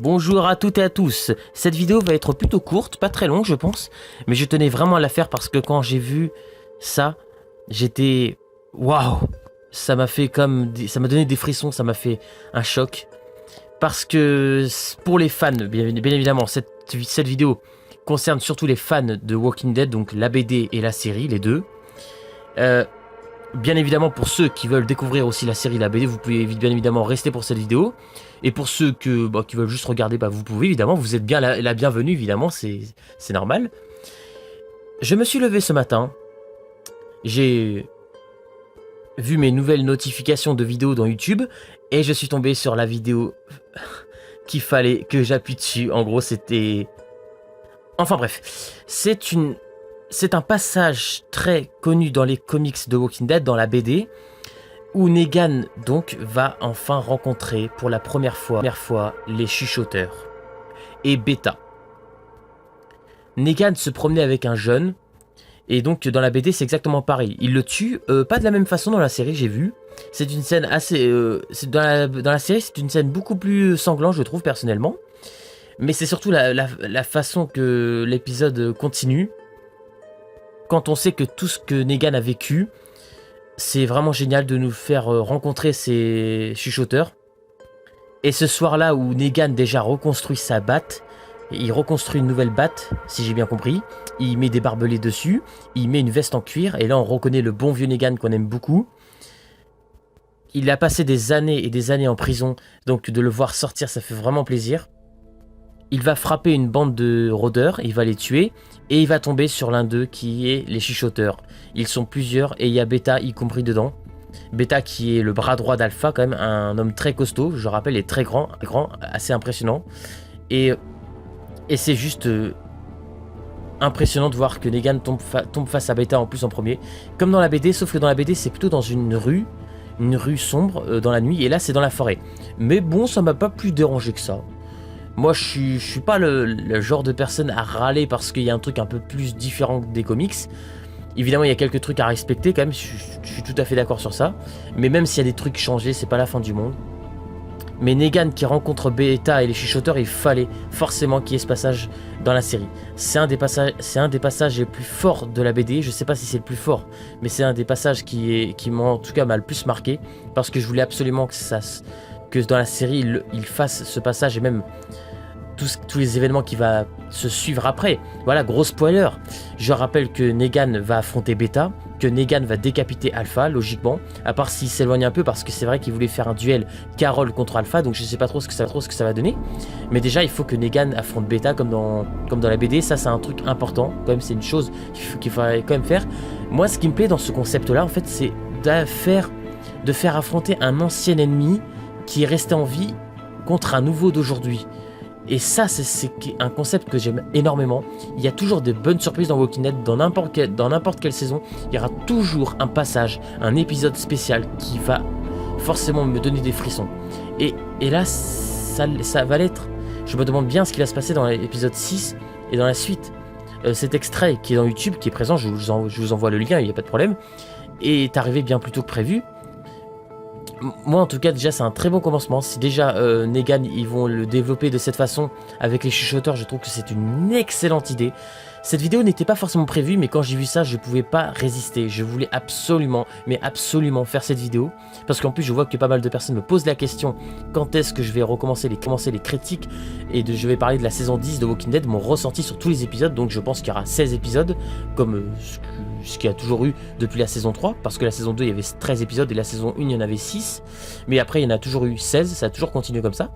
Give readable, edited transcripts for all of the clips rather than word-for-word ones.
Bonjour à toutes et à tous. Cette vidéo va être plutôt courte, pas très longue je pense, mais je tenais vraiment à la faire parce que quand j'ai vu ça, j'étais waouh. Ça m'a fait ça m'a donné des frissons, ça m'a fait un choc parce que pour les fans, bien évidemment, cette vidéo concerne surtout les fans de Walking Dead, donc la BD et la série, les deux. Bien évidemment, pour ceux qui veulent découvrir aussi la série, la BD, vous pouvez bien évidemment rester pour cette vidéo. Et pour ceux qui veulent juste regarder, vous pouvez évidemment, vous êtes bien la bienvenue évidemment, c'est normal. Je me suis levé ce matin, j'ai vu mes nouvelles notifications de vidéos dans YouTube, et je suis tombé sur la vidéo qu'il fallait que j'appuie dessus. En gros, c'était... Enfin bref, c'est un passage très connu dans les comics de Walking Dead, dans la BD, où Negan donc va enfin rencontrer pour la première fois les chuchoteurs et Beta. Negan se promenait avec un jeune, et donc dans la BD c'est exactement pareil. Il le tue, pas de la même façon dans la série, j'ai vu. C'est une scène assez... dans la série c'est une scène beaucoup plus sanglante je trouve personnellement. Mais c'est surtout la façon que l'épisode continue. Quand on sait que tout ce que Negan a vécu, c'est vraiment génial de nous faire rencontrer ces chuchoteurs. Et ce soir-là où Negan déjà reconstruit sa batte, il reconstruit une nouvelle batte, si j'ai bien compris. Il met des barbelés dessus, il met une veste en cuir, et là on reconnaît le bon vieux Negan qu'on aime beaucoup. Il a passé des années et des années en prison, donc de le voir sortir, ça fait vraiment plaisir. Il va frapper une bande de rôdeurs, il va les tuer, et il va tomber sur l'un d'eux qui est les chuchoteurs. Ils sont plusieurs, et il y a Beta y compris dedans. Beta qui est le bras droit d'Alpha, quand même, un homme très costaud, je rappelle, est très grand, assez impressionnant. Et c'est juste impressionnant de voir que Negan tombe face à Beta en plus en premier. Comme dans la BD, sauf que dans la BD c'est plutôt dans une rue sombre dans la nuit, et là c'est dans la forêt. Mais bon, ça m'a pas plus dérangé que ça. Moi je suis pas le genre de personne à râler parce qu'il y a un truc un peu plus différent des comics. Évidemment il y a quelques trucs à respecter quand même, je suis tout à fait d'accord sur ça. Mais même s'il y a des trucs changés, c'est pas la fin du monde. Mais Negan qui rencontre Beta et les chuchoteurs, il fallait forcément qu'il y ait ce passage dans la série. C'est un des passages les plus forts de la BD. Je sais pas si c'est le plus fort, mais c'est un des passages qui m'a en tout cas le plus marqué, parce que je voulais absolument que dans la série il fasse ce passage, et même tous les événements qui va se suivre après. Voilà, gros spoiler. Je rappelle que Negan va affronter Beta, que Negan va décapiter Alpha, logiquement, à part s'il s'éloigne un peu, parce que c'est vrai qu'il voulait faire un duel Carol contre Alpha, donc je sais pas trop ce que ça va donner. Mais déjà, il faut que Negan affronte Beta comme dans la BD. Ça, c'est un truc important, quand même, c'est une chose qu'il faudrait quand même faire. Moi, ce qui me plaît dans ce concept-là, en fait, c'est de faire affronter un ancien ennemi qui est resté en vie contre un nouveau d'aujourd'hui. Et ça, c'est un concept que j'aime énormément. Il y a toujours des bonnes surprises dans Walking Dead, dans n'importe quelle saison. Il y aura toujours un passage, un épisode spécial qui va forcément me donner des frissons. Et là, ça va l'être. Je me demande bien ce qui va se passer dans l'épisode 6 et dans la suite. Cet extrait qui est dans YouTube, qui est présent, je vous envoie le lien, il n'y a pas de problème, est arrivé bien plus tôt que prévu. Moi en tout cas déjà c'est un très bon commencement. Si déjà Negan ils vont le développer de cette façon avec les chuchoteurs, je trouve que c'est une excellente idée. Cette vidéo n'était pas forcément prévue, mais quand j'ai vu ça je pouvais pas résister. Je voulais absolument, mais absolument faire cette vidéo, parce qu'en plus je vois que pas mal de personnes me posent la question quand est-ce que je vais recommencer les critiques, et je vais parler de la saison 10 de Walking Dead, mon ressenti sur tous les épisodes. Donc je pense qu'il y aura 16 épisodes comme ce qu'il y a toujours eu depuis la saison 3, parce que la saison 2 il y avait 13 épisodes et la saison 1 il y en avait 6, mais après il y en a toujours eu 16, ça a toujours continué comme ça.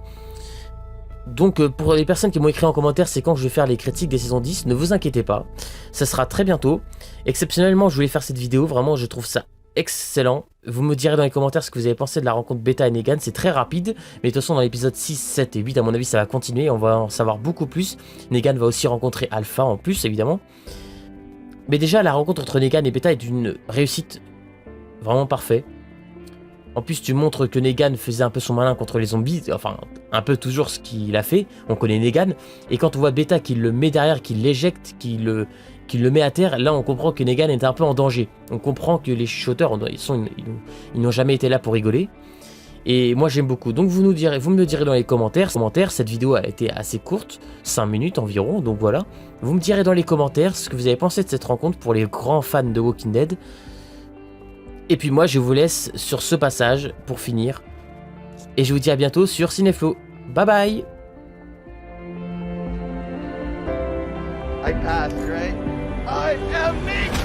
Donc pour les personnes qui m'ont écrit en commentaire c'est quand je vais faire les critiques des saisons 10, ne vous inquiétez pas, ça sera très bientôt. Exceptionnellement je voulais faire cette vidéo, vraiment je trouve ça excellent. Vous me direz dans les commentaires ce que vous avez pensé de la rencontre Beta et Negan, c'est très rapide, mais de toute façon dans l'épisode 6, 7 et 8 à mon avis ça va continuer, on va en savoir beaucoup plus. Negan va aussi rencontrer Alpha en plus évidemment. Mais déjà la rencontre entre Negan et Beta est d'une réussite vraiment parfaite. En plus tu montres que Negan faisait un peu son malin contre les zombies, enfin un peu toujours ce qu'il a fait, on connaît Negan. Et quand on voit Beta qui le met derrière, qui l'éjecte, qui le met à terre, là on comprend que Negan est un peu en danger. On comprend que les chuchoteurs, ils n'ont jamais été là pour rigoler. Et moi j'aime beaucoup. Donc vous me le direz dans les commentaires. Cette vidéo a été assez courte, 5 minutes environ, donc voilà. Vous me direz dans les commentaires ce que vous avez pensé de cette rencontre pour les grands fans de Walking Dead. Et puis moi je vous laisse sur ce passage pour finir. Et je vous dis à bientôt sur Cinéflow. Bye bye. I passed, right? I am Nick!